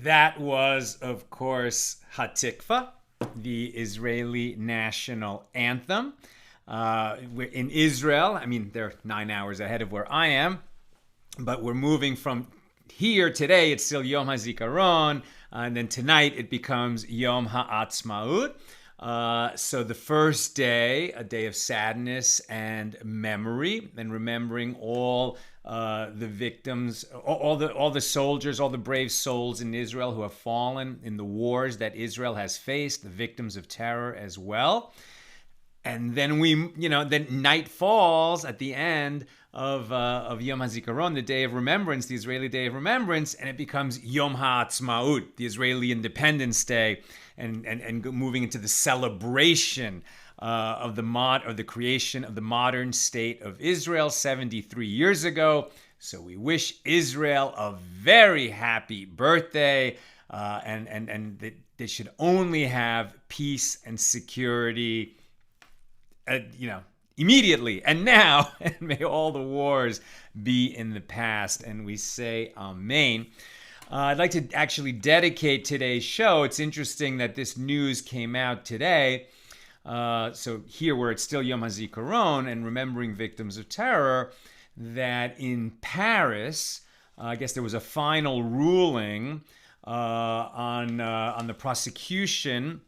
That was, of course, Hatikva, the Israeli national anthem. We're in Israel. I mean, they're 9 hours ahead of where I am, but we're moving from here today. It's still Yom HaZikaron, and then tonight it becomes Yom HaAtzmaut. So the first day, a day of sadness and memory, and remembering all the victims, all the soldiers, all the brave souls in Israel who have fallen in the wars that Israel has faced, the victims of terror as well. And then then night falls at the end of Yom HaZikaron, the Day of Remembrance, the Israeli Day of Remembrance, and it becomes Yom HaAtzmaut, the Israeli Independence Day, and moving into the celebration of the creation of the modern state of Israel 73 years ago. So we wish Israel a very happy birthday, and they should only have peace and security, immediately and now, and may all the wars be in the past. And we say Amen. I'd like to actually dedicate today's show. It's interesting that this news came out today. So here, where it's still Yom HaZikaron and remembering victims of terror, that in Paris, I guess there was a final ruling on the prosecution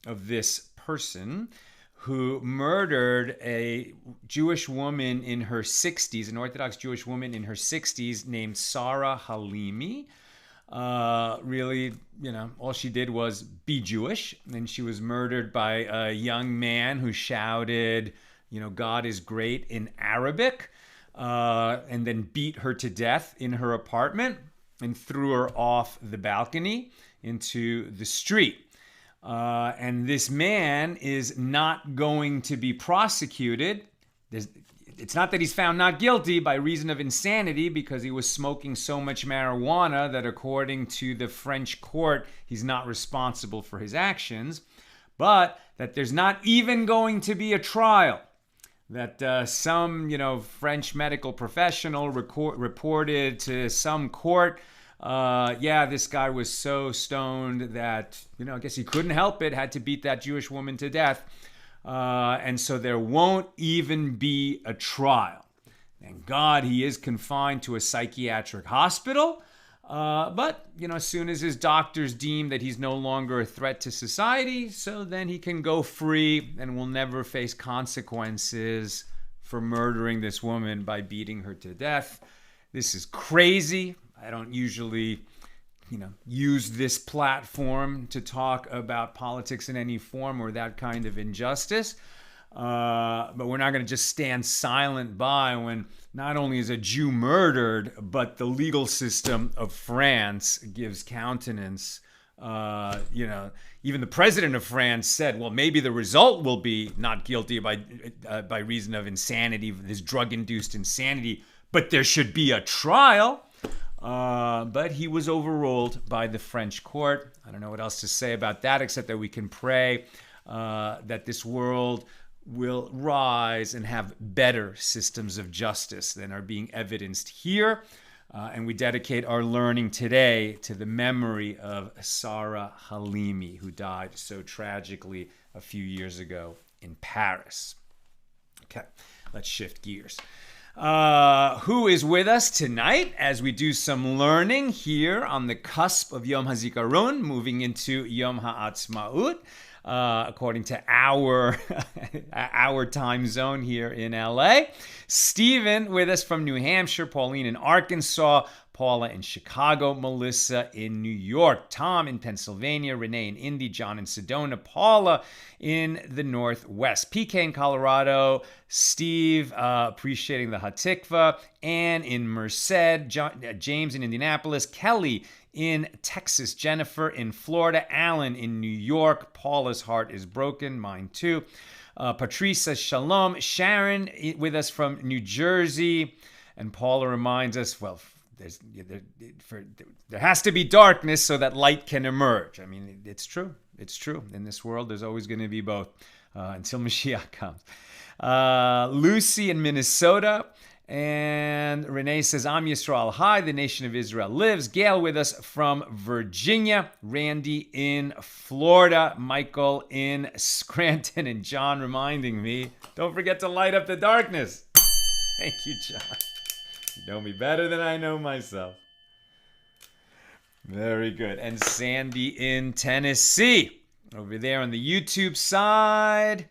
of this person who murdered a Jewish woman in her 60s, an Orthodox Jewish woman in her 60s named Sarah Halimi. Really, all she did was be Jewish, and she was murdered by a young man who shouted, God is great in Arabic, and then beat her to death in her apartment and threw her off the balcony into the street. And this man is not going to be prosecuted. It's not that he's found not guilty by reason of insanity, because he was smoking so much marijuana that according to the French court, he's not responsible for his actions, but that there's not even going to be a trial. That some, French medical professional reported to some court, this guy was so stoned that, I guess he couldn't help it, had to beat that Jewish woman to death. And so there won't even be a trial. Thank God he is confined to a psychiatric hospital. But, as soon as his doctors deem that he's no longer a threat to society, so then he can go free and will never face consequences for murdering this woman by beating her to death. This is crazy. I don't usually, use this platform to talk about politics in any form or that kind of injustice. But we're not going to just stand silent by when not only is a Jew murdered, but the legal system of France gives countenance. Even the president of France said, well, maybe the result will be not guilty by reason of insanity, this drug-induced insanity, but there should be a trial. But he was overruled by the French court. I don't know what else to say about that, except that we can pray that this world will rise and have better systems of justice than are being evidenced here. And we dedicate our learning today to the memory of Sarah Halimi, who died so tragically a few years ago in Paris. Okay, let's shift gears. Who is with us tonight as we do some learning here on the cusp of Yom HaZikaron, moving into Yom HaAtzmaut, according to our time zone here in LA. Stephen with us from New Hampshire, Pauline in Arkansas, Paula in Chicago, Melissa in New York, Tom in Pennsylvania, Renee in Indy, John in Sedona, Paula in the Northwest, PK in Colorado, Steve appreciating the Hatikva, Ann in Merced, James in Indianapolis, Kelly in Texas, Jennifer in Florida, Alan in New York, Paula's heart is broken, mine too. Patrice says shalom, Sharon with us from New Jersey, and Paula reminds us, there has to be darkness so that light can emerge. I mean, it's true. It's true. In this world, there's always going to be both until Mashiach comes. Lucy in Minnesota And Renee says, I'm Yisrael. Hi, the nation of Israel lives. Gail with us from Virginia. Randy in Florida. Michael in Scranton. And John reminding me, don't forget to light up the darkness. Thank you, John. You know me better than I know myself. Very good. And Sandy in Tennessee. Over there on the YouTube side.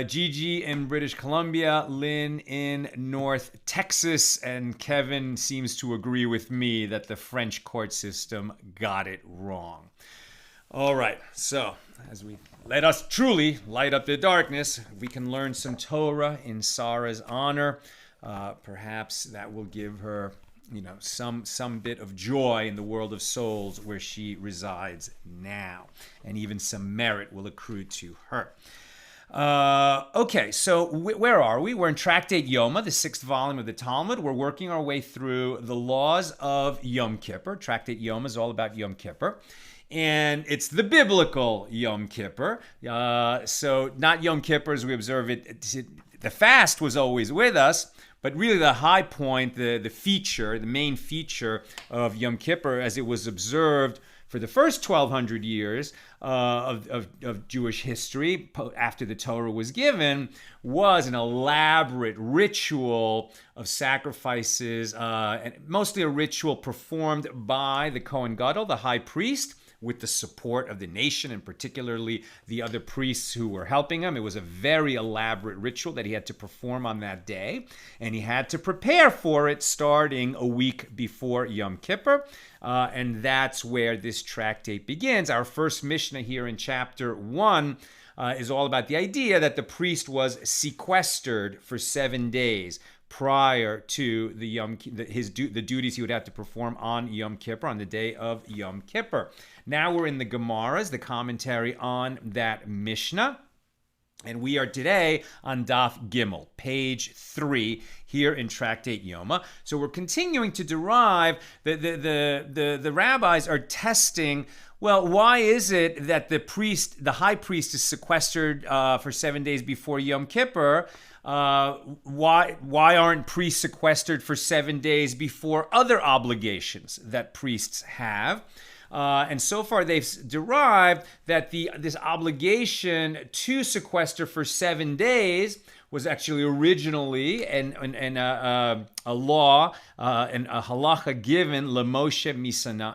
Gigi in British Columbia, Lynn in North Texas, and Kevin seems to agree with me that the French court system got it wrong. All right, so as we let us truly light up the darkness, we can learn some Torah in Sarah's honor. Perhaps that will give her, some bit of joy in the world of souls where she resides now, and even some merit will accrue to her. Okay, so where are we? We're in Tractate Yoma, the 6th volume of the Talmud. We're working our way through the laws of Yom Kippur. Tractate Yoma is all about Yom Kippur. And it's the biblical Yom Kippur. So not Yom Kippur as we observe it. The fast was always with us, but really the high point, the main feature of Yom Kippur as it was observed for the first 1,200 years of Jewish history, after the Torah was given, was an elaborate ritual of sacrifices, and mostly a ritual performed by the Kohen Gadol, the high priest, with the support of the nation and particularly the other priests who were helping him. It was a very elaborate ritual that he had to perform on that day, and he had to prepare for it starting a week before Yom Kippur, and that's where this tractate begins. Our first Mishna here in chapter 1 is all about the idea that the priest was sequestered for 7 days prior to the duties he would have to perform on Yom Kippur, on the day of Yom Kippur. Now we're in the Gemaras, the commentary on that Mishnah, and we are today on Daf Gimel, page 3, here in Tractate Yoma. So we're continuing to derive, the rabbis are testing, well, why is it that the high priest is sequestered for 7 days before Yom Kippur? Why aren't priests sequestered for 7 days before other obligations that priests have? And so far they've derived that this obligation to sequester for 7 days was actually originally a law, and a halacha given LeMoshe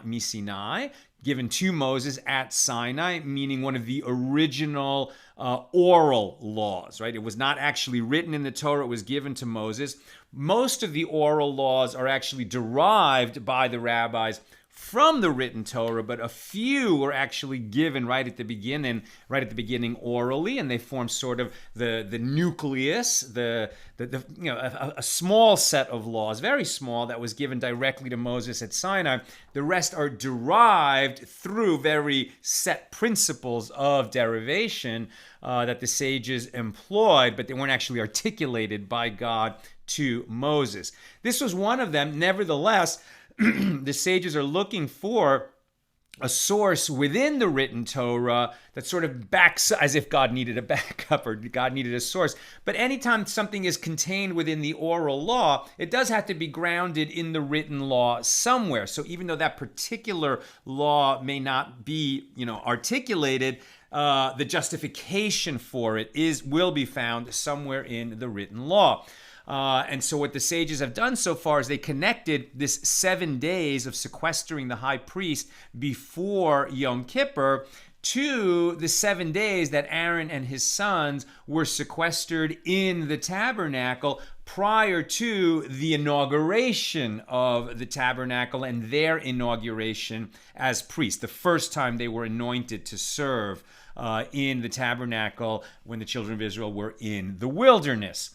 Misinai, given to Moses at Sinai, meaning one of the original oral laws, right? It was not actually written in the Torah, it was given to Moses. Most of the oral laws are actually derived by the rabbis from the written Torah, but a few were actually given right at the beginning orally, and they form sort of the nucleus, a small set of laws, very small, that was given directly to Moses at Sinai. The rest are derived through very set principles of derivation that the sages employed, but they weren't actually articulated by God to Moses. This was one of them. Nevertheless, the sages are looking for a source within the written Torah that sort of backs, as if God needed a backup or God needed a source. But anytime something is contained within the oral law, it does have to be grounded in the written law somewhere. So even though that particular law may not be, articulated, the justification for it will be found somewhere in the written law. And so what the sages have done so far is they connected this 7 days of sequestering the high priest before Yom Kippur to the 7 days that Aaron and his sons were sequestered in the tabernacle prior to the inauguration of the tabernacle and their inauguration as priests, the first time they were anointed to serve in the tabernacle when the children of Israel were in the wilderness.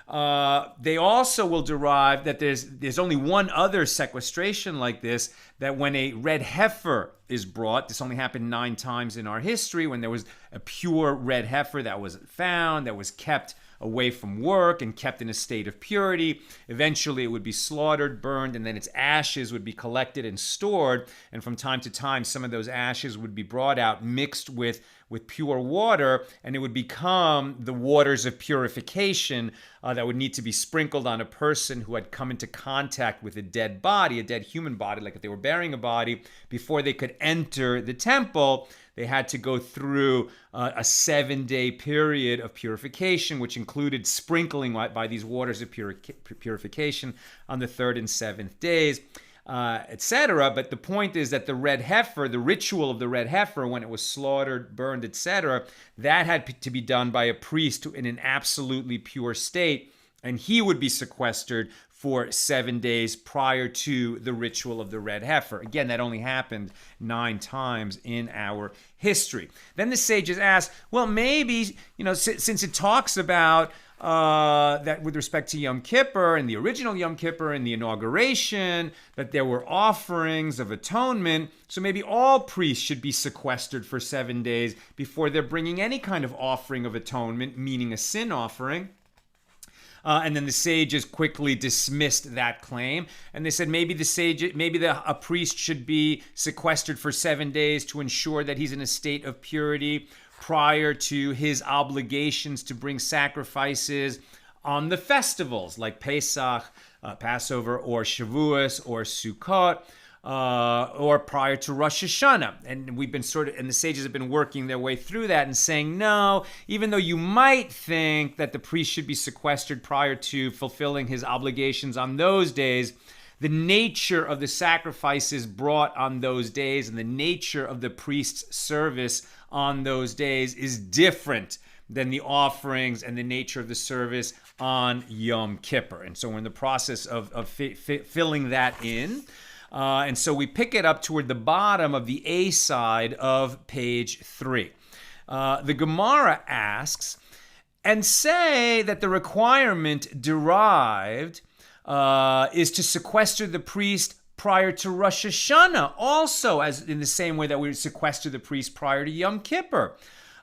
They also will derive that there's only one other sequestration like this, that when a red heifer is brought, this only happened 9 times in our history, when there was a pure red heifer that was found, that was kept away from work and kept in a state of purity. Eventually it would be slaughtered, burned, and then its ashes would be collected and stored. And from time to time, some of those ashes would be brought out, mixed with with pure water, and it would become the waters of purification that would need to be sprinkled on a person who had come into contact with a dead body, a dead human body, like if they were burying a body, before they could enter the temple. They had to go through a 7-day period of purification, which included sprinkling by these waters of purification on the 3rd and 7th days, etc. But the point is that the red heifer, the ritual of the red heifer, when it was slaughtered, burned, etc., that had to be done by a priest in an absolutely pure state, and he would be sequestered for 7 days prior to the ritual of the red heifer. Again, that only happened 9 times in our history. Then the sages ask, well, maybe, since it talks about that with respect to Yom Kippur and the original Yom Kippur and the inauguration, that there were offerings of atonement, so maybe all priests should be sequestered for 7 days before they're bringing any kind of offering of atonement, meaning a sin offering. And then the sages quickly dismissed that claim, and they said maybe a priest should be sequestered for 7 days to ensure that he's in a state of purity prior to his obligations to bring sacrifices on the festivals like Pesach, Passover, or Shavuos, or Sukkot, or prior to Rosh Hashanah. And and the sages have been working their way through that and saying, no, even though you might think that the priest should be sequestered prior to fulfilling his obligations on those days, the nature of the sacrifices brought on those days and the nature of the priest's service on those days is different than the offerings and the nature of the service on Yom Kippur. And so we're in the process of filling that in. And so we pick it up toward the bottom of the A side of page 3. The Gemara asks, and say that the requirement derived is to sequester the priest prior to Rosh Hashanah, also as in the same way that we sequester the priest prior to Yom Kippur.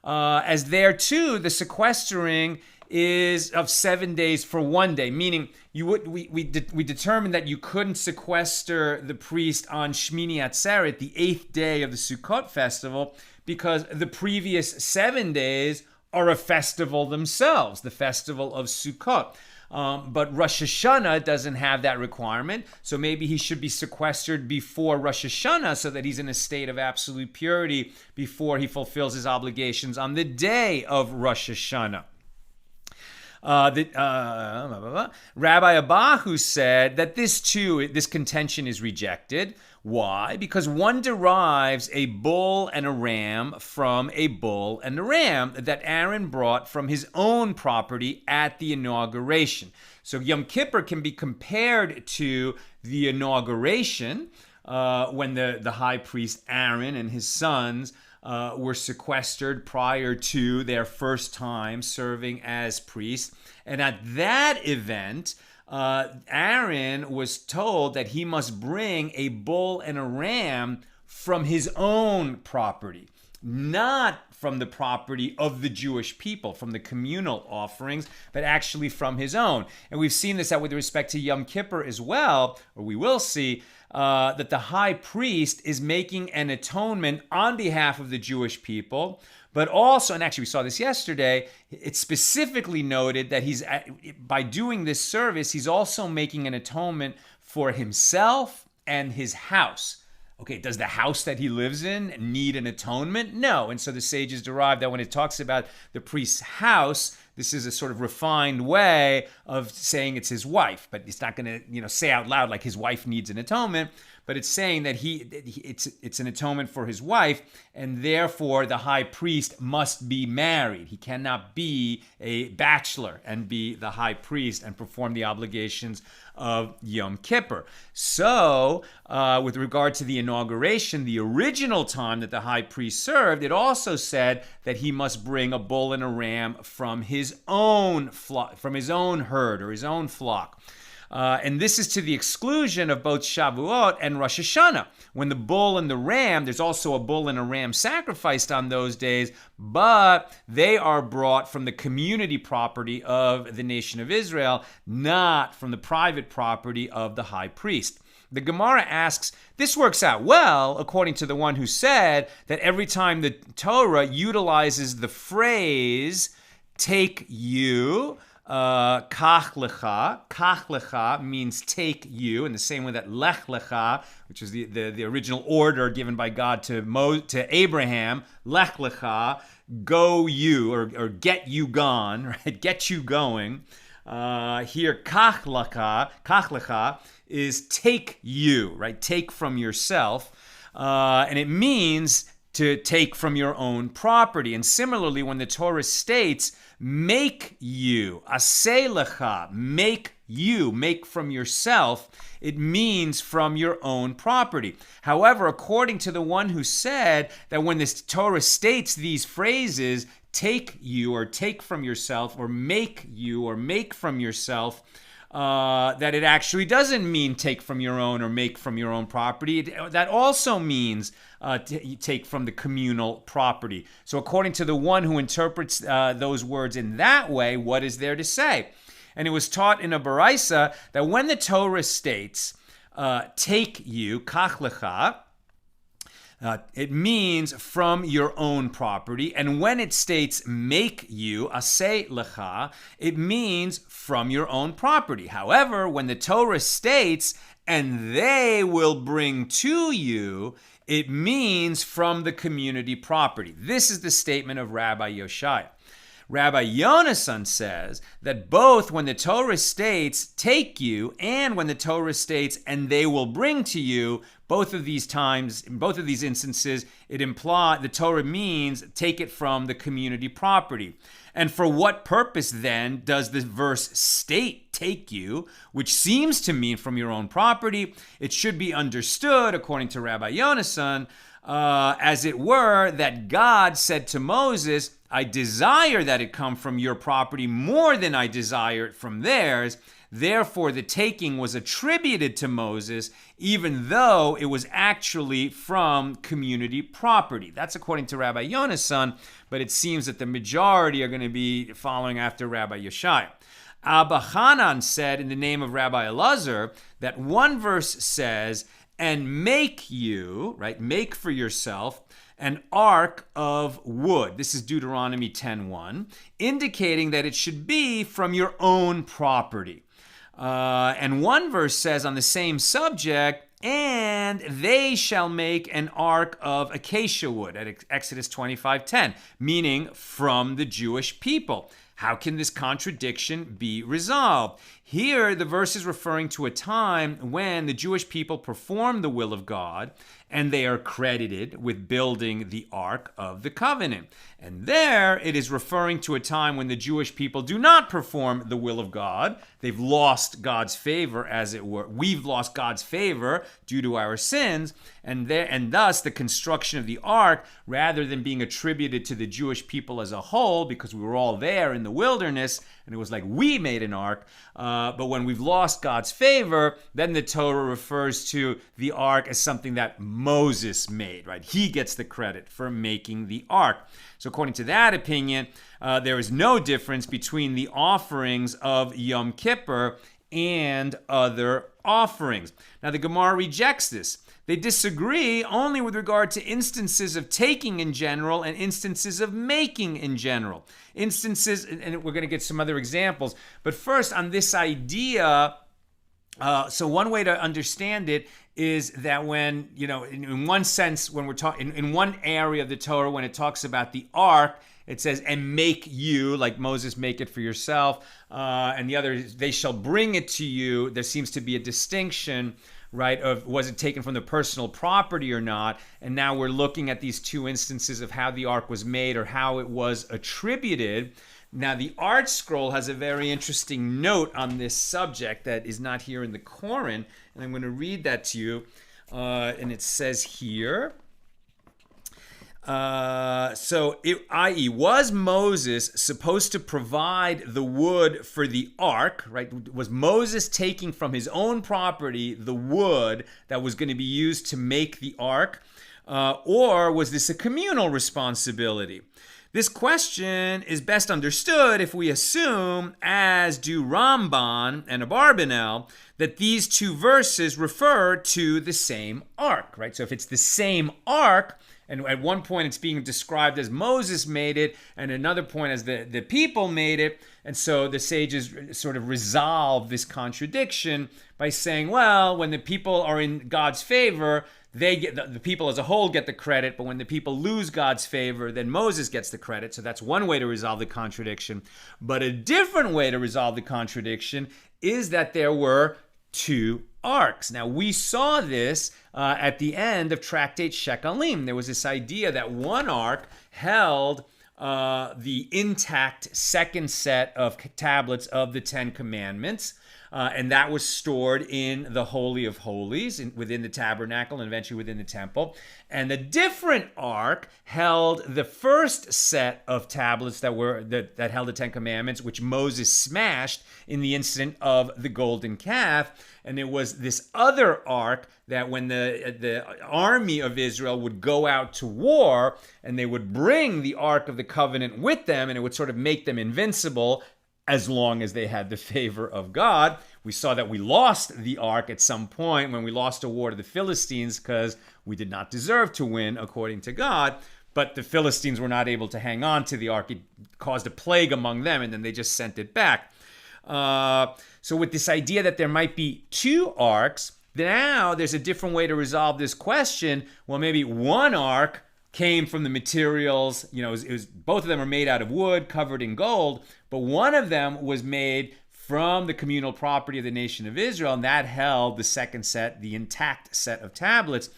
As there too, the sequestering is of 7 days for 1 day, meaning we determined that you couldn't sequester the priest on Shmini Atzeret, the 8th day of the Sukkot festival, because the previous 7 days are a festival themselves, the festival of Sukkot. But Rosh Hashanah doesn't have that requirement, so maybe he should be sequestered before Rosh Hashanah so that he's in a state of absolute purity before he fulfills his obligations on the day of Rosh Hashanah. Rabbi Abahu said that this contention is rejected. Why? Because one derives a bull and a ram from a bull and a ram that Aaron brought from his own property at the inauguration. So Yom Kippur can be compared to the inauguration when the high priest Aaron and his sons were sequestered prior to their first time serving as priests. And at that event, Aaron was told that he must bring a bull and a ram from his own property, not from the property of the Jewish people, from the communal offerings, but actually from his own. And we've seen this out with respect to Yom Kippur as well, or we will see that the high priest is making an atonement on behalf of the Jewish people, but also, and actually we saw this yesterday, it's specifically noted that by doing this service, he's also making an atonement for himself and his house. Okay, does the house that he lives in need an atonement? No. And so the sages derive that when it talks about the priest's house, this is a sort of refined way of saying it's his wife, but it's not going to, say out loud like his wife needs an atonement, but it's saying that it's an atonement for his wife, and therefore the high priest must be married. He cannot be a bachelor and be the high priest and perform the obligations of Yom Kippur. So, with regard to the inauguration, the original time that the high priest served, it also said that he must bring a bull and a ram from his own flock, from his own herd or his own flock. And this is to the exclusion of both Shavuot and Rosh Hashanah. When the bull and the ram, there's also a bull and a ram sacrificed on those days, but they are brought from the community property of the nation of Israel, not from the private property of the high priest. The Gemara asks, this works out well according to the one who said that every time the Torah utilizes the phrase, take you, kach lecha means take you, in the same way that lech lecha, which is the original order given by God to Abraham, lech lecha, go you, or get you gone, right? Get you going. Here, kach lecha is take you, right? Take from yourself. And it means to take from your own property. And similarly, when the Torah states, make you, aseh lecha, make you, make from yourself, it means from your own property. However, according to the one who said that when this Torah states these phrases, take you, or take from yourself, or make you, or make from yourself, that it actually doesn't mean take from your own or make from your own property. That also means take from the communal property. So according to the one who interprets those words in that way, what is there to say? And it was taught in a Baraisa that when the Torah states, take you, kach lecha, it means from your own property. And when it states make you, aseh lecha, it means from your own property. However, when the Torah states, and they will bring to you, it means from the community property. This is the statement of Rabbi Yoshai. Rabbi Yonasan says that both when the Torah states, take you, and when the Torah states, and they will bring to you, both of these times, in both of these instances, the Torah means take it from the community property. And for what purpose then does the verse state take you, which seems to mean from your own property? It should be understood, according to Rabbi Yonasan, as it were, that God said to Moses, I desire that it come from your property more than I desire it from theirs. Therefore, the taking was attributed to Moses, even though it was actually from community property. That's according to Rabbi Yonasan, but it seems that the majority are going to be following after Rabbi Yoshai. Abba Hanan said in the name of Rabbi Elazar that one verse says, and make you, right, make for yourself, an ark of wood. This is Deuteronomy 10:1, indicating that it should be from your own property. And one verse says on the same subject, and they shall make an ark of acacia wood, at Exodus 25:10, meaning from the Jewish people. How can this contradiction be resolved? Here, the verse is referring to a time when the Jewish people performed the will of God, and they are credited with building the Ark of the Covenant. And there, it is referring to a time when the Jewish people do not perform the will of God. They've lost God's favor, as it were. We've lost God's favor due to our sins, and thus the construction of the Ark, rather than being attributed to the Jewish people as a whole, because we were all there in the wilderness, and it was like we made an ark, but when we've lost God's favor, then the Torah refers to the ark as something that Moses made, right? He gets the credit for making the ark. So according to that opinion, there is no difference between the offerings of Yom Kippur and other offerings. Now the Gemara rejects this. They disagree only with regard to instances of taking in general and instances of making in general. Instances, and we're going to get some other examples, but first on this idea, so one way to understand it is that when, in one sense, when we're talking, in one area of the Torah, when it talks about the ark, it says, and make you, like Moses, make it for yourself, and the other, they shall bring it to you. There seems to be a distinction, right, of was it taken from the personal property or not, and now we're looking at these two instances of how the ark was made or how it was attributed. Now, the Art Scroll has a very interesting note on this subject that is not here in the Koran, and I'm going to read that to you, and it says here, i.e., was Moses supposed to provide the wood for the ark, right? Was Moses taking from his own property the wood that was going to be used to make the ark? Or was this a communal responsibility? This question is best understood if we assume, as do Ramban and Abarbanel, that these two verses refer to the same ark, right? So if it's the same ark, and at one point it's being described as Moses made it, and another point as the people made it, and so the sages sort of resolve this contradiction by saying, well, when the people are in God's favor, they get the people as a whole get the credit, but when the people lose God's favor, then Moses gets the credit. So that's one way to resolve the contradiction. But a different way to resolve the contradiction is that there were two arks. Now, we saw this at the end of Tractate Shekalim. There was this idea that one ark held the intact second set of tablets of the Ten Commandments, and that was stored in the Holy of Holies, within the tabernacle and eventually within the temple. And the different ark held the first set of tablets that held the Ten Commandments, which Moses smashed in the incident of the golden calf. And it was this other ark that when the army of Israel would go out to war, and they would bring the Ark of the Covenant with them, and it would sort of make them invincible as long as they had the favor of God. We saw that we lost the ark at some point when we lost a war to the Philistines because we did not deserve to win according to God. But the Philistines were not able to hang on to the ark. It caused a plague among them, and then they just sent it back. So with this idea that there might be two arks, now there's a different way to resolve this question. Well, maybe one ark came from the materials, it was both of them are made out of wood covered in gold, but one of them was made from the communal property of the nation of Israel, and that held the second set, the intact set of tablets.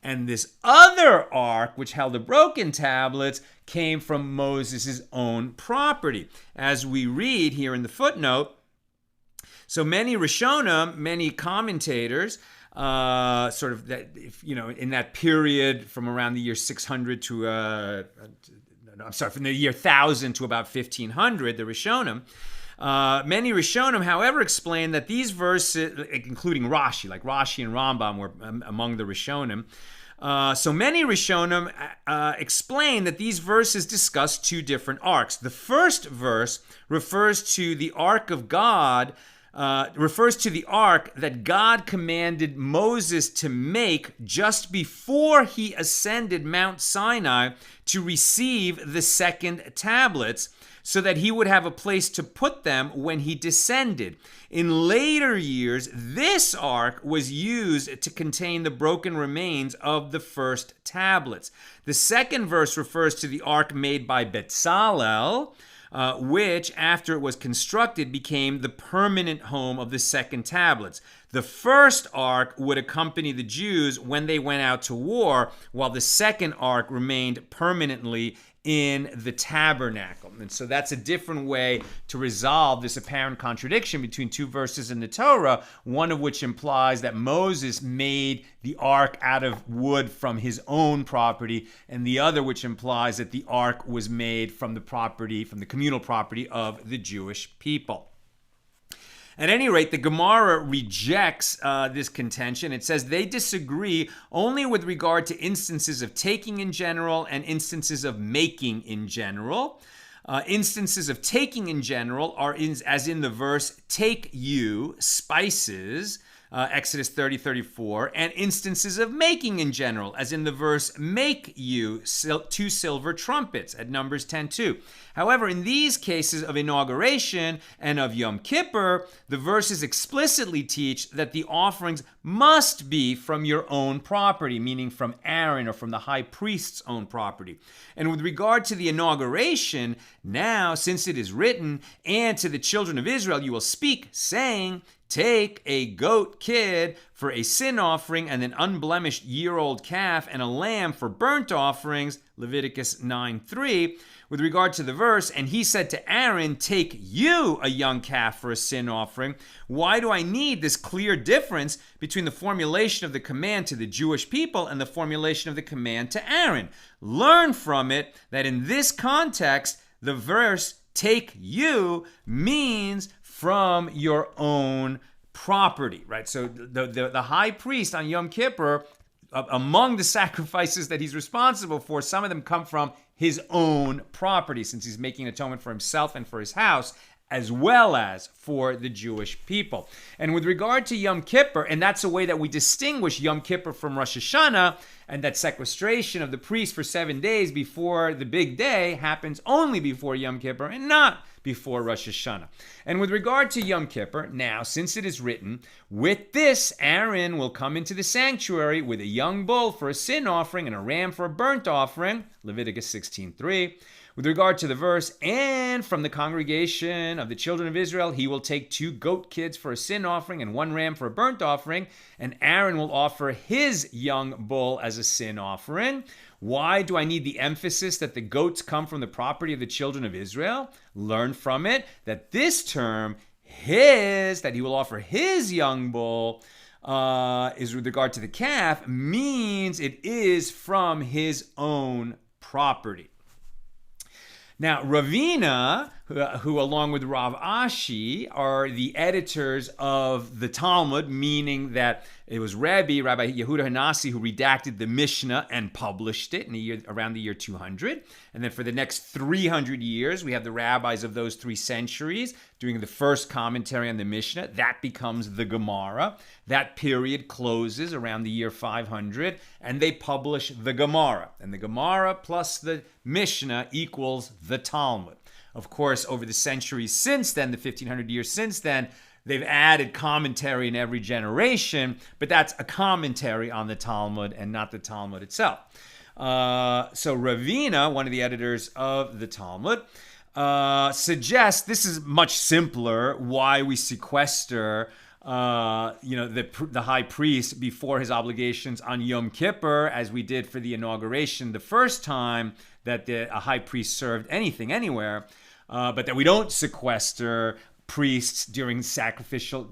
And this other ark, which held the broken tablets, came from Moses' own property. As we read here in the footnote, so many Rishonim, many commentators, sort of that, in that period from around the year 600 to, from the year 1000 to about 1500, the Rishonim. Many Rishonim, however, explain that these verses, including Rashi, like Rashi and Rambam were among the Rishonim. So many Rishonim explain that these verses discuss two different arks. The first verse refers to the ark of God, refers to the ark that God commanded Moses to make just before he ascended Mount Sinai to receive the second tablets, so that he would have a place to put them when he descended. In later years, this ark was used to contain the broken remains of the first tablets. The second verse refers to the ark made by Betzalel, which, after it was constructed, became the permanent home of the second tablets. The first ark would accompany the Jews when they went out to war, while the second ark remained permanently in the tabernacle. And so that's a different way to resolve this apparent contradiction between two verses in the Torah, one of which implies that Moses made the ark out of wood from his own property, and the other which implies that the ark was made from the communal property of the Jewish people. At any rate, the Gemara rejects this contention. It says they disagree only with regard to instances of taking in general and instances of making in general. Instances of taking in general are as in the verse, take you spices, Exodus 30:34, and instances of making in general, as in the verse, make you two silver trumpets at Numbers 10:2. However, in these cases of inauguration and of Yom Kippur, the verses explicitly teach that the offerings must be from your own property, meaning from Aaron or from the high priest's own property. And with regard to the inauguration, now, since it is written, and to the children of Israel you will speak, saying, take a goat kid for a sin offering and an unblemished year-old calf and a lamb for burnt offerings, Leviticus 9:3. With regard to the verse, and he said to Aaron, take you a young calf for a sin offering. Why do I need this clear difference between the formulation of the command to the Jewish people and the formulation of the command to Aaron? Learn from it that in this context, the verse, take you, means from your own property, right? So the high priest on Yom Kippur, among the sacrifices that he's responsible for, some of them come from his own property, since he's making atonement for himself and for his house, as well as for the Jewish people. And with regard to Yom Kippur, and that's a way that we distinguish Yom Kippur from Rosh Hashanah, and that sequestration of the priest for 7 days before the big day happens only before Yom Kippur and not before Rosh Hashanah. And with regard to Yom Kippur, now, since it is written, with this Aaron will come into the sanctuary with a young bull for a sin offering and a ram for a burnt offering, Leviticus 16:3. With regard to the verse, and from the congregation of the children of Israel, he will take 2 goat kids for a sin offering and 1 ram for a burnt offering, and Aaron will offer his young bull as a sin offering. Why do I need the emphasis that the goats come from the property of the children of Israel? Learn from it that this term, his, that he will offer his young bull, is with regard to the calf, means it is from his own property. Now, Ravina, who along with Rav Ashi are the editors of the Talmud, meaning that it was Rabbi Yehuda Hanasi who redacted the Mishna and published it around the year 200. And then for the next 300 years, we have the rabbis of those 3 centuries doing the first commentary on the Mishnah. That becomes the Gemara. That period closes around the year 500, and they publish the Gemara. And the Gemara plus the Mishnah equals the Talmud. Of course, over the centuries since then, the 1500 years since then, they've added commentary in every generation, but that's a commentary on the Talmud and not the Talmud itself. So Ravina, one of the editors of the Talmud, suggests this is much simpler why we sequester the high priest before his obligations on Yom Kippur, as we did for the inauguration the first time that a high priest served anything anywhere, but that we don't sequester priests during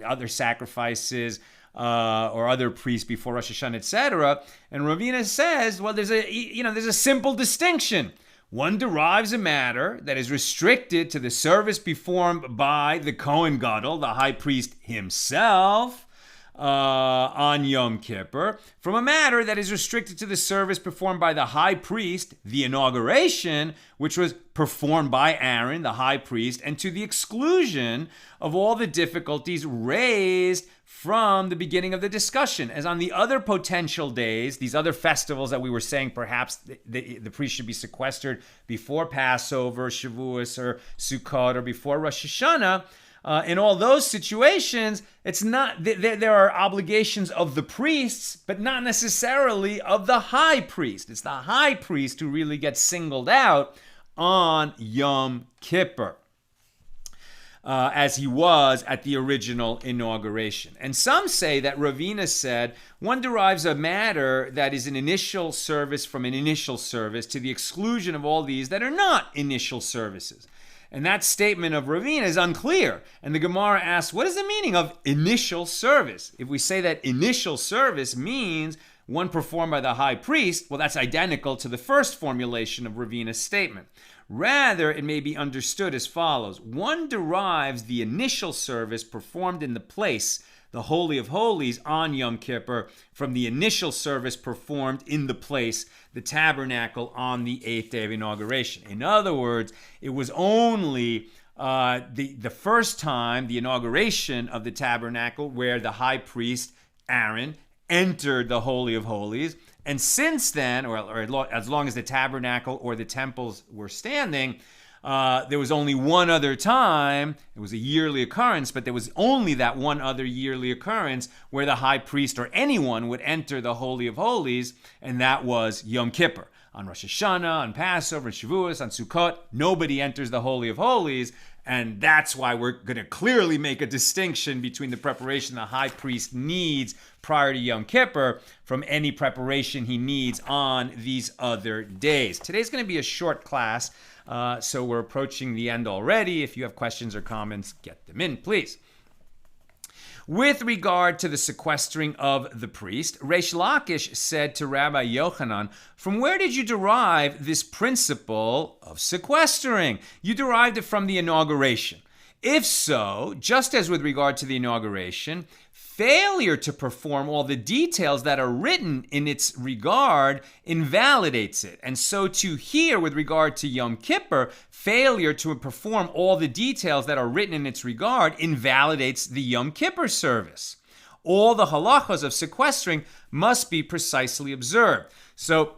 other sacrifices or other priests before Rosh Hashanah, etc. And Ravina says, well, there's a simple distinction. One derives a matter that is restricted to the service performed by the Kohen Gadol, the high priest himself, on Yom Kippur, from a matter that is restricted to the service performed by the high priest, the inauguration, which was performed by Aaron, the high priest, and to the exclusion of all the difficulties raised from the beginning of the discussion. As on the other potential days, these other festivals that we were saying perhaps the priest should be sequestered before Passover, Shavuos, or Sukkot, or before Rosh Hashanah, in all those situations, it's not there are obligations of the priests, but not necessarily of the high priest. It's the high priest who really gets singled out on Yom Kippur, as he was at the original inauguration. And some say that Ravina said, one derives a matter that is an initial service from an initial service to the exclusion of all these that are not initial services. And that statement of Ravina is unclear. And the Gemara asks, what is the meaning of initial service? If we say that initial service means one performed by the high priest, well, that's identical to the first formulation of Ravina's statement. Rather, it may be understood as follows. One derives the initial service performed in the place, the Holy of Holies, on Yom Kippur, from the initial service performed in the place, the tabernacle, on the 8th day of inauguration. In other words, it was only the first time, the inauguration of the tabernacle, where the high priest, Aaron, entered the Holy of Holies. And since then, or as long as the tabernacle or the temples were standing, there was only one other time. It was a yearly occurrence, but there was only that one other yearly occurrence where the high priest or anyone would enter the Holy of Holies, and that was Yom Kippur. On Rosh Hashanah, on Passover, Shavuos, on Sukkot, nobody enters the Holy of Holies, and that's why we're going to clearly make a distinction between the preparation the high priest needs prior to Yom Kippur from any preparation he needs on these other days. Today's going to be a short class, so we're approaching the end already. If you have questions or comments, get them in, please. With regard to the sequestering of the priest, Reish Lakish said to Rabbi Yochanan, from where did you derive this principle of sequestering? You derived it from the inauguration. If so, just as with regard to the inauguration, failure to perform all the details that are written in its regard invalidates it. And so too here with regard to Yom Kippur, failure to perform all the details that are written in its regard invalidates the Yom Kippur service. All the halachas of sequestering must be precisely observed. So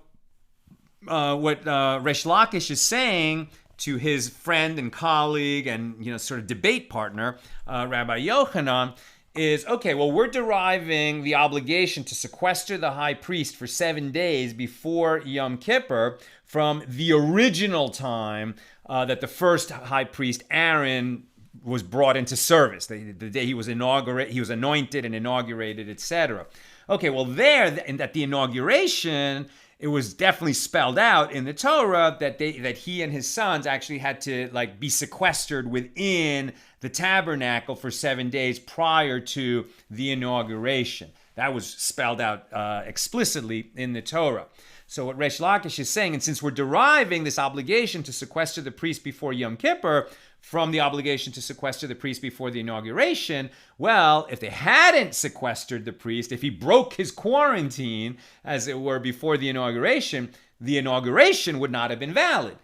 what Resh Lakish is saying to his friend and colleague and sort of debate partner, Rabbi Yochanan, is, okay, well, we're deriving the obligation to sequester the high priest for 7 days before Yom Kippur from the original time that the first high priest, Aaron, was brought into service, the day he was anointed and inaugurated, etc. Okay, well, at the inauguration, it was definitely spelled out in the Torah that he and his sons actually had to be sequestered within the tabernacle for 7 days prior to the inauguration. That was spelled out explicitly in the Torah. So what Resh Lakish is saying, and since we're deriving this obligation to sequester the priest before Yom Kippur from the obligation to sequester the priest before the inauguration, well, if they hadn't sequestered the priest, if he broke his quarantine, as it were, before the inauguration would not have been valid.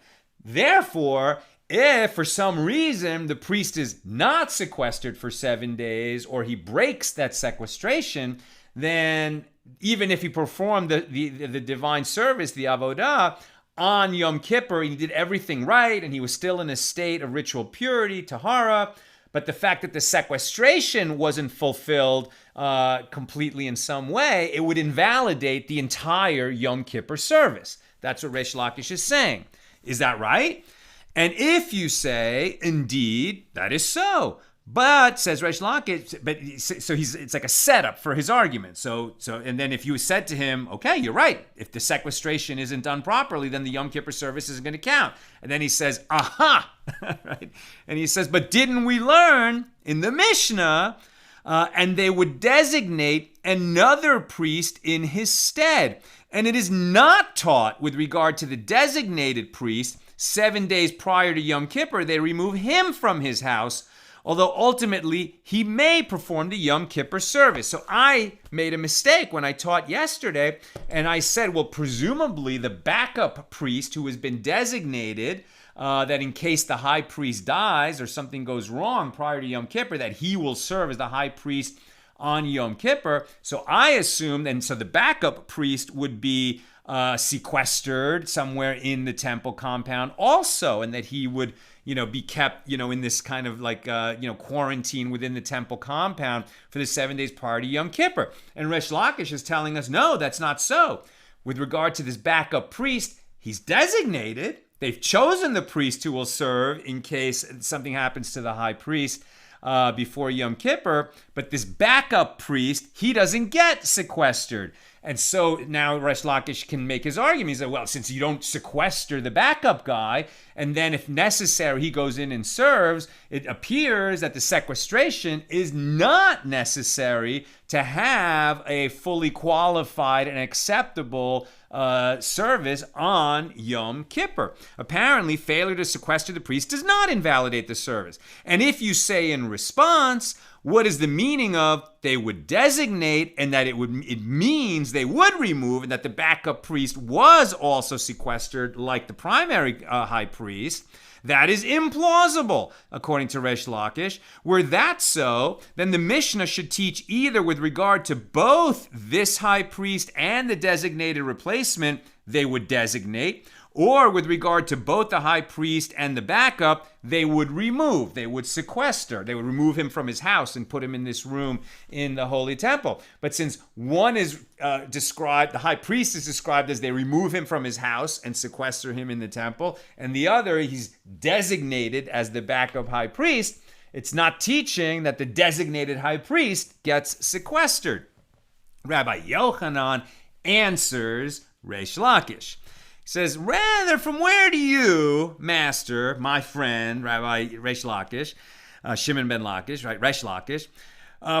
Therefore, if for some reason the priest is not sequestered for 7 days, or he breaks that sequestration, then even if he performed the divine service, the avodah, on Yom Kippur, he did everything right, and he was still in a state of ritual purity, tahara, but the fact that the sequestration wasn't fulfilled completely in some way, it would invalidate the entire Yom Kippur service. That's what Resh Lakish is saying. Is that right? And if you say, indeed, that is so. But, says Resh Lakish, it's like a setup for his argument. And then if you said to him, okay, you're right. If the sequestration isn't done properly, then the Yom Kippur service isn't going to count. And then he says, aha, right? And he says, but didn't we learn in the Mishna, and they would designate another priest in his stead. And it is not taught with regard to the designated priest, 7 days prior to Yom Kippur, they remove him from his house, although ultimately he may perform the Yom Kippur service. So I made a mistake when I taught yesterday, and I said, well, presumably the backup priest who has been designated, that in case the high priest dies or something goes wrong prior to Yom Kippur, that he will serve as the high priest on Yom Kippur. So I assumed, and so the backup priest would be sequestered somewhere in the temple compound also, and that he would be kept, in this kind of quarantine within the temple compound for the 7 days prior to Yom Kippur. And Resh Lakish is telling us, no, that's not so. With regard to this backup priest, he's designated. They've chosen the priest who will serve in case something happens to the high priest before Yom Kippur. But this backup priest, he doesn't get sequestered. And so now Resh Lakish can make his argument. He said, well, since you don't sequester the backup guy, and then if necessary he goes in and serves, it appears that the sequestration is not necessary to have a fully qualified and acceptable service on Yom Kippur. Apparently, failure to sequester the priest does not invalidate the service. And if you say in response, what is the meaning of they would designate, and that it means they would remove, and that the backup priest was also sequestered like the primary high priest? That is implausible, according to Resh Lakish. Were that so, then the Mishnah should teach either with regard to both this high priest and the designated replacement, they would designate, or with regard to both the high priest and the backup, they would remove, they would sequester, they would remove him from his house and put him in this room in the Holy Temple. But since one is described, the high priest is described as they remove him from his house and sequester him in the temple, and the other, he's designated as the backup high priest, it's not teaching that the designated high priest gets sequestered. Rabbi Yochanan answers Resh Lakish. He says, rather, from where do you, master, my friend, Rabbi Resh Lakish, Shimon ben Lakish, right, Resh Lakish,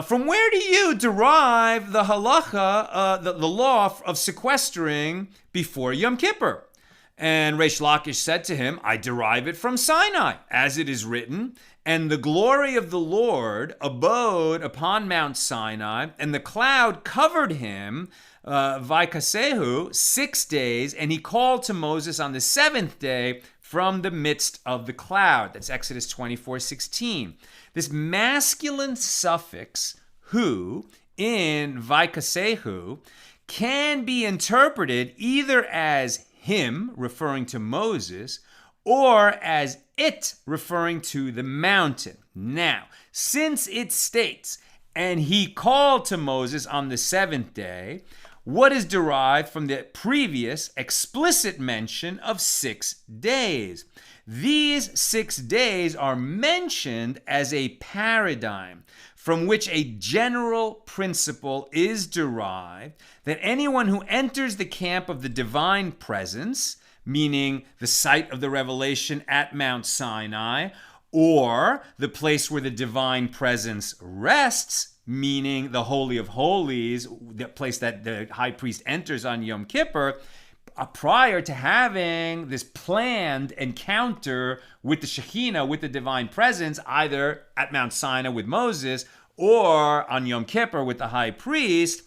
from where do you derive the halacha, the law of sequestering before Yom Kippur? And Reish Lakish said to him, I derive it from Sinai, as it is written, and the glory of the Lord abode upon Mount Sinai, and the cloud covered him, Vaikasehu, 6 days, and he called to Moses on the 7th day from the midst of the cloud. That's Exodus 24:16. This masculine suffix, hu, in Vaikasehu, can be interpreted either as him, referring to Moses, or as it, referring to the mountain. Now, since it states, and he called to Moses on the 7th day, what is derived from the previous explicit mention of 6 days? These 6 days are mentioned as a paradigm from which a general principle is derived that anyone who enters the camp of the divine presence, meaning the site of the revelation at Mount Sinai, or the place where the divine presence rests, meaning the Holy of Holies, the place that the high priest enters on Yom Kippur, prior to having this planned encounter with the Shekhinah, with the divine presence, either at Mount Sinai with Moses or on Yom Kippur with the high priest,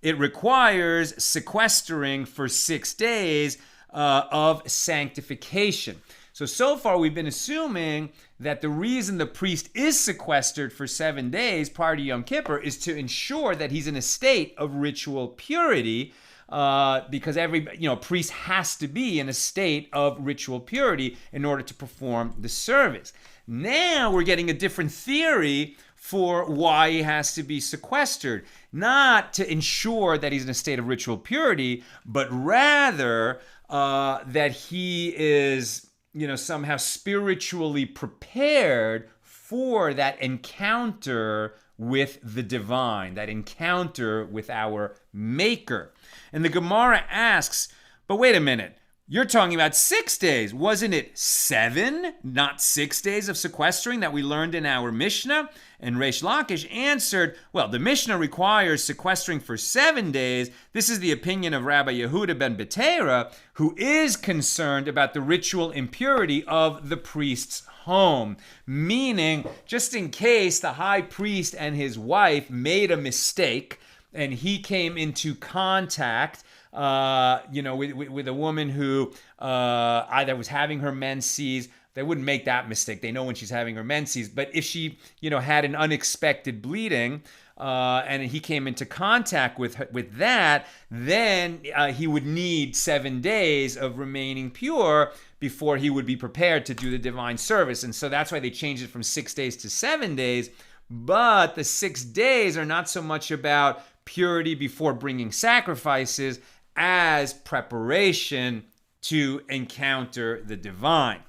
it requires sequestering for 6 days of sanctification. So far we've been assuming that the reason the priest is sequestered for 7 days prior to Yom Kippur is to ensure that he's in a state of ritual purity, because every priest has to be in a state of ritual purity in order to perform the service. Now we're getting a different theory for why he has to be sequestered, not to ensure that he's in a state of ritual purity, but rather that he is somehow spiritually prepared for that encounter with the divine, that encounter with our Maker. And the Gemara asks, but wait a minute, you're talking about 6 days. Wasn't it 7, not 6 days of sequestering that we learned in our Mishna? And Reish Lakish answered, well, the Mishna requires sequestering for 7 days. This is the opinion of Rabbi Yehuda ben Betera, who is concerned about the ritual impurity of the priest's home. Meaning, just in case the high priest and his wife made a mistake and he came into contact with a woman who either was having her menses. They wouldn't make that mistake. They know when she's having her menses. But if she, had an unexpected bleeding, and he came into contact with that, then he would need 7 days of remaining pure before he would be prepared to do the divine service. And so that's why they changed it from 6 days to 7 days. But the 6 days are not so much about purity before bringing sacrifices as preparation to encounter the divine.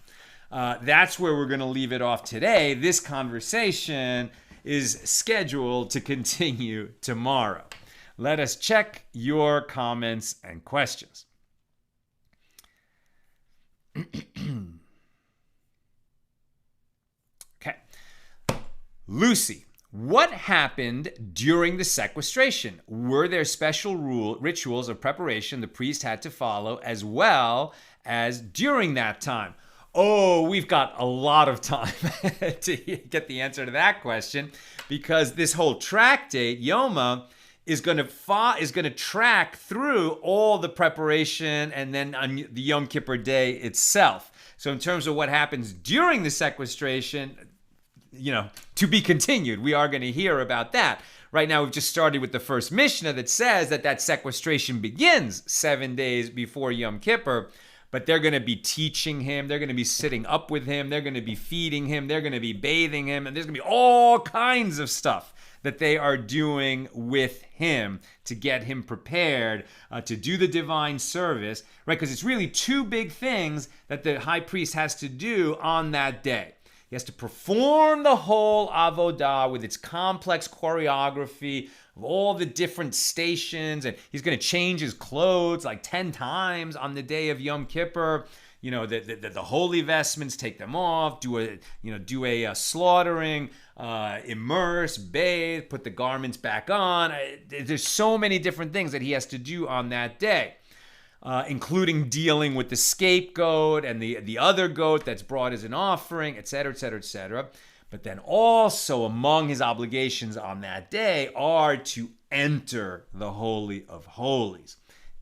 That's where we're going to leave it off today. This conversation is scheduled to continue tomorrow. Let us check your comments and questions. Okay. Lucy, what happened during the sequestration? Were there special rituals of preparation the priest had to follow as well as during that time? Oh, we've got a lot of time to get the answer to that question, because this whole tractate, Yoma, is going to track through all the preparation and then on the Yom Kippur day itself. So in terms of what happens during the sequestration, to be continued. We are going to hear about that. Right now, we've just started with the first Mishna that says that sequestration begins 7 days before Yom Kippur. But they're going to be teaching him. They're going to be sitting up with him. They're going to be feeding him. They're going to be bathing him. And there's going to be all kinds of stuff that they are doing with him to get him prepared to do the divine service, right? Because it's really two big things that the high priest has to do on that day. He has to perform the whole avodah with its complex choreography of all the different stations, and he's going to change his clothes like 10 times on the day of Yom Kippur. The holy vestments, take them off, do a slaughtering, immerse, bathe, put the garments back on. There's so many different things that he has to do on that day. including dealing with the scapegoat and the other goat that's brought as an offering, etc., etc., etc. But then also among his obligations on that day are to enter the Holy of Holies.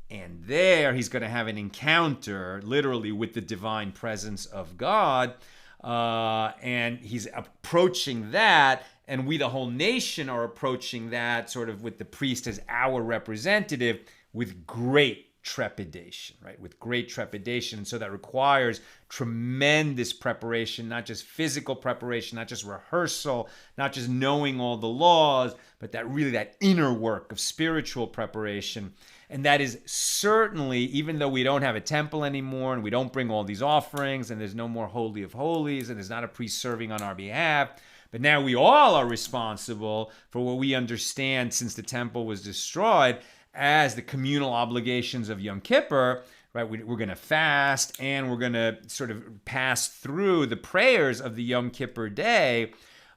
And there he's going to have an encounter, literally, with the divine presence of God. And he's approaching that, and we, the whole nation, are approaching that sort of with the priest as our representative with great trepidation, right? With great trepidation. And so that requires tremendous preparation, not just physical preparation, not just rehearsal, not just knowing all the laws, but that inner work of spiritual preparation. And that is certainly, even though we don't have a temple anymore and we don't bring all these offerings and there's no more Holy of Holies and there's not a priest serving on our behalf, but now we all are responsible for what we understand since the temple was destroyed as the communal obligations of Yom Kippur, right? We're going to fast and we're going to sort of pass through the prayers of the Yom Kippur day,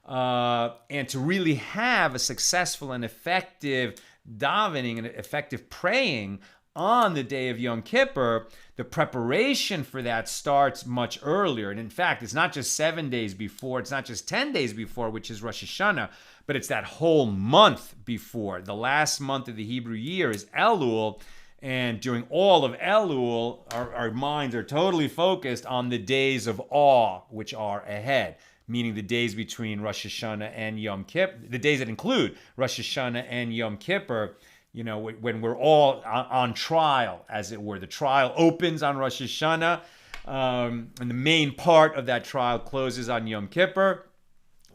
and to really have a successful and effective davening and effective praying on the day of Yom Kippur. The preparation for that starts much earlier. And in fact, it's not just 7 days before, it's not just 10 days before, which is Rosh Hashanah, but it's that whole month before. The last month of the Hebrew year is Elul, and during all of Elul, our minds are totally focused on the days of awe, which are ahead, meaning the days between Rosh Hashanah and Yom Kippur, the days that include Rosh Hashanah and Yom Kippur, when we're all on trial, as it were. The trial opens on Rosh Hashanah, and the main part of that trial closes on Yom Kippur.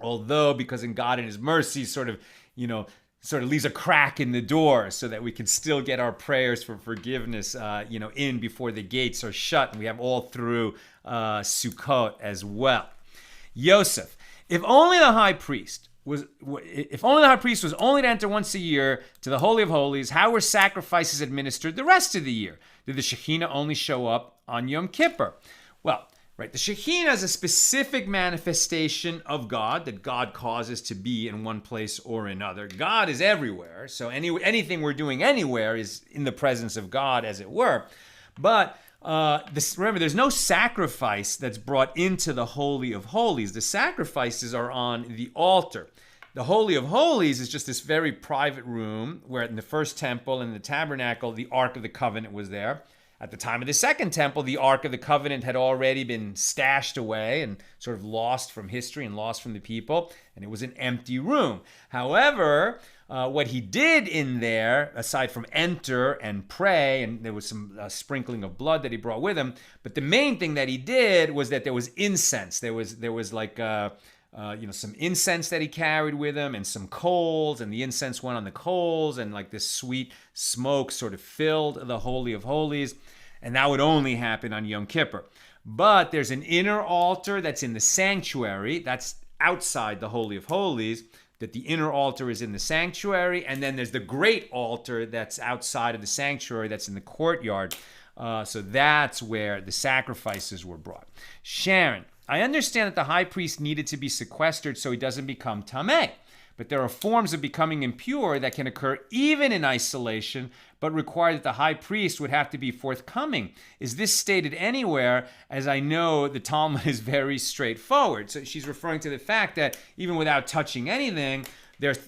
Although, because in God and His mercy, sort of leaves a crack in the door so that we can still get our prayers for forgiveness, in before the gates are shut, and we have all through Sukkot as well. Yosef, if only the high priest was only to enter once a year to the Holy of Holies, how were sacrifices administered the rest of the year? Did the Shekhinah only show up on Yom Kippur? Well, right, the Shekhinah is a specific manifestation of God that God causes to be in one place or another. God is everywhere, so anything we're doing anywhere is in the presence of God, as it were. But remember, there's no sacrifice that's brought into the Holy of Holies. The sacrifices are on the altar. The Holy of Holies is just this very private room where in the first temple, in the tabernacle, the Ark of the Covenant was there. At the time of the second temple, the Ark of the Covenant had already been stashed away and sort of lost from history and lost from the people, and it was an empty room. However, what he did in there, aside from enter and pray, and there was some sprinkling of blood that he brought with him, but the main thing that he did was that there was incense. There was like some incense that he carried with him and some coals, and the incense went on the coals, and like this sweet smoke sort of filled the Holy of Holies, and that would only happen on Yom Kippur. But there's an inner altar that's in the sanctuary, that's outside the Holy of Holies, that the inner altar is in the sanctuary, and then there's the great altar that's outside of the sanctuary, that's in the courtyard. So that's where the sacrifices were brought. Sharon, I understand that the high priest needed to be sequestered so he doesn't become tameh, but there are forms of becoming impure that can occur even in isolation, but require that the high priest would have to be forthcoming. Is this stated anywhere? As I know, the Talmud is very straightforward. So she's referring to the fact that even without touching anything,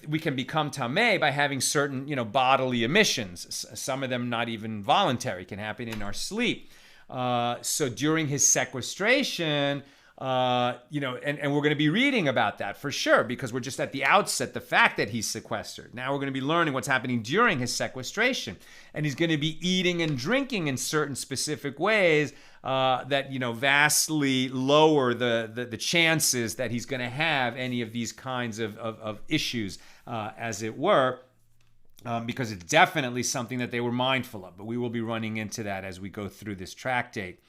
we can become tameh by having certain, bodily emissions. Some of them not even voluntary, can happen in our sleep. So during his sequestration, and we're going to be reading about that for sure, because we're just at the outset, the fact that he's sequestered. Now we're going to be learning what's happening during his sequestration. And he's going to be eating and drinking in certain specific ways that, vastly lower the chances that he's going to have any of these kinds of issues, as it were. Because it's definitely something that they were mindful of. But we will be running into that as we go through this tractate.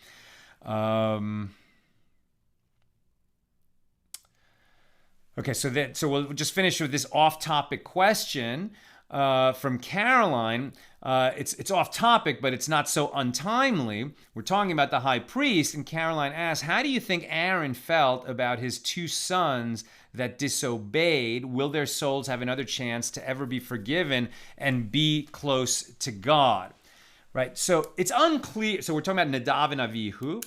Okay, so we'll just finish with this off-topic question from Caroline. It's off-topic, but it's not so untimely. We're talking about the high priest, and Caroline asks, how do you think Aaron felt about his two sons that disobeyed? Will their souls have another chance to ever be forgiven and be close to God? Right. So it's unclear. So we're talking about Nadav and Avihu,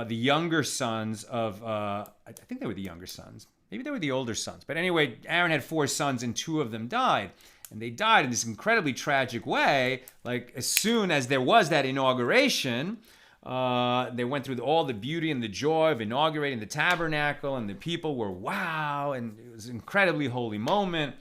the younger sons of, I think they were the younger sons. Maybe they were the older sons. But anyway, Aaron had 4 sons and 2 of them died. And they died in this incredibly tragic way. Like as soon as there was that inauguration, they went through all the beauty and the joy of inaugurating the tabernacle, and the people were wow, and it was an incredibly holy moment.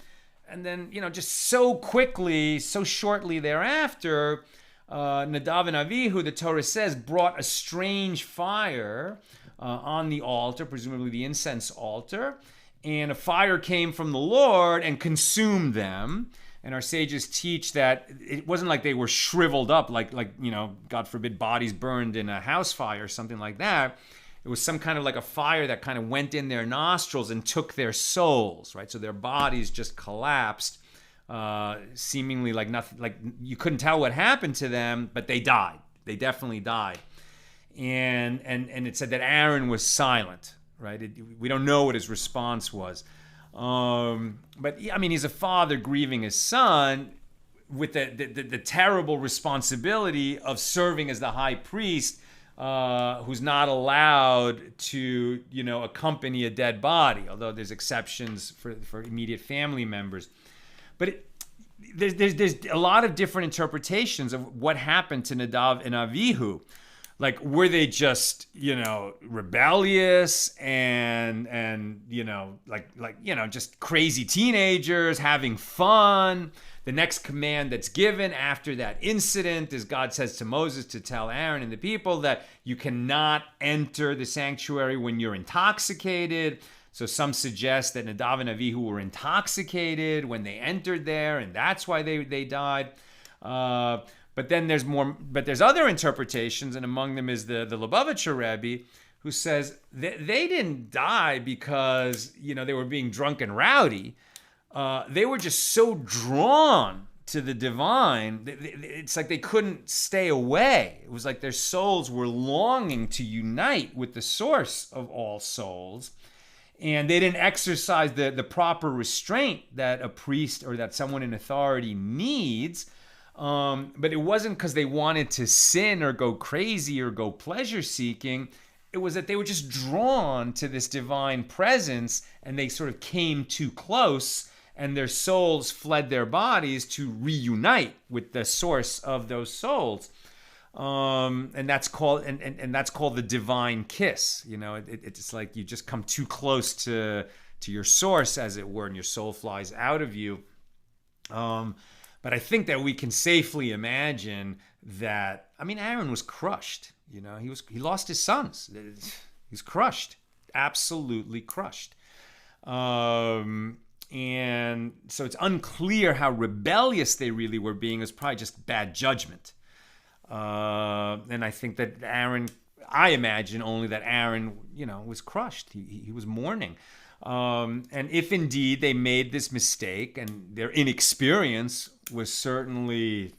And then, just so quickly, so shortly thereafter, Nadav and Avihu, the Torah says, brought a strange fire on the altar, presumably the incense altar, and a fire came from the Lord and consumed them. And our sages teach that it wasn't like they were shriveled up, like God forbid, bodies burned in a house fire or something like that. It was some kind of like a fire that kind of went in their nostrils and took their souls, right? So their bodies just collapsed, seemingly like nothing, like you couldn't tell what happened to them, but they died. They definitely died. And it said that Aaron was silent, right? We don't know what his response was. But I mean, he's a father grieving his son with the terrible responsibility of serving as the high priest, who's not allowed to, accompany a dead body, although there's exceptions for immediate family members. But there's a lot of different interpretations of what happened to Nadav and Avihu. Like, were they just, rebellious and just crazy teenagers having fun? The next command that's given after that incident is God says to Moses to tell Aaron and the people that you cannot enter the sanctuary when you're intoxicated. So some suggest that Nadav and Avihu were intoxicated when they entered there, and that's why they died. But then there's other interpretations, and among them is the Lubavitcher Rebbe, who says they didn't die because, they were being drunk and rowdy. They were just so drawn to the divine. It's like they couldn't stay away. It was like their souls were longing to unite with the source of all souls. And they didn't exercise the proper restraint that a priest or that someone in authority needs. But it wasn't because they wanted to sin or go crazy or go pleasure seeking. It was that they were just drawn to this divine presence, and they sort of came too close, and their souls fled their bodies to reunite with the source of those souls. And that's called and that's called the divine kiss. It's like you just come too close to your source, as it were, and your soul flies out of you. But I think that we can safely imagine that. I mean, Aaron was crushed. He lost his sons. He's crushed, absolutely crushed. And so it's unclear how rebellious they really were being. It was probably just bad judgment. And I think that I imagine only that Aaron, was crushed. He was mourning. And if indeed they made this mistake, and their inexperience was certainly,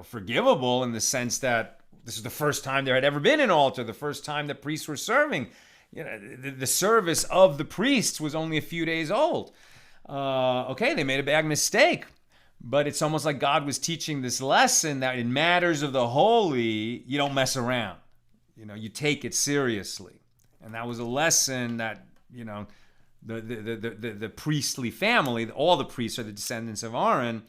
forgivable in the sense that this is the first time there had ever been an altar, the first time the priests were serving. The service of the priests was only a few days old. Okay, they made a bad mistake. But it's almost like God was teaching this lesson that in matters of the holy, you don't mess around. You take it seriously. And that was a lesson that, the priestly family, all the priests are the descendants of Aaron,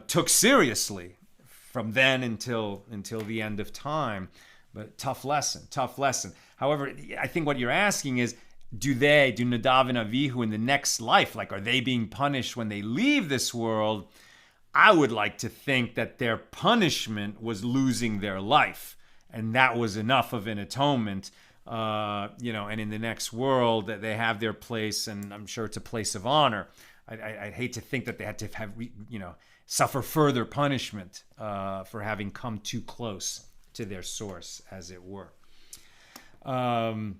took seriously from then until the end of time. But tough lesson. However, I think what you're asking is, do Nadav and Avihu in the next life, like, are they being punished when they leave this world? I would like to think that their punishment was losing their life, and that was enough of an atonement. And in the next world that they have their place, and I'm sure it's a place of honor. I'd hate to think that they had to have, suffer further punishment for having come too close to their source, as it were. So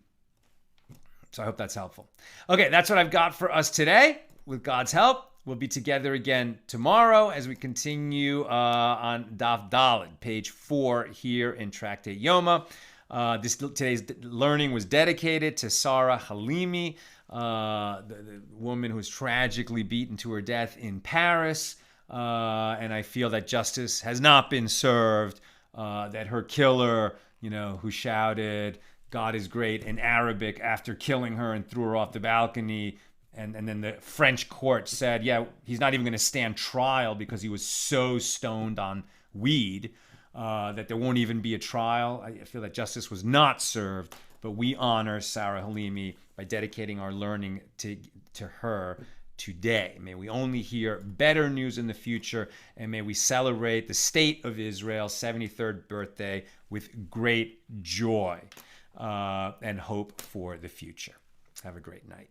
I hope that's helpful. Okay, that's what I've got for us today. With God's help, we'll be together again tomorrow as we continue on Daf Daled, page 4 here in Tractate Yoma. Today's learning was dedicated to Sarah Halimi, the woman who was tragically beaten to her death in Paris. And I feel that justice has not been served that her killer, who shouted, "God is great" in Arabic after killing her and threw her off the balcony. And then the French court said, yeah, he's not even going to stand trial because he was so stoned on weed that there won't even be a trial. I feel that justice was not served, but we honor Sarah Halimi by dedicating our learning to her today. May we only hear better news in the future, and may we celebrate the State of Israel's 73rd birthday with great joy and hope for the future. Have a great night.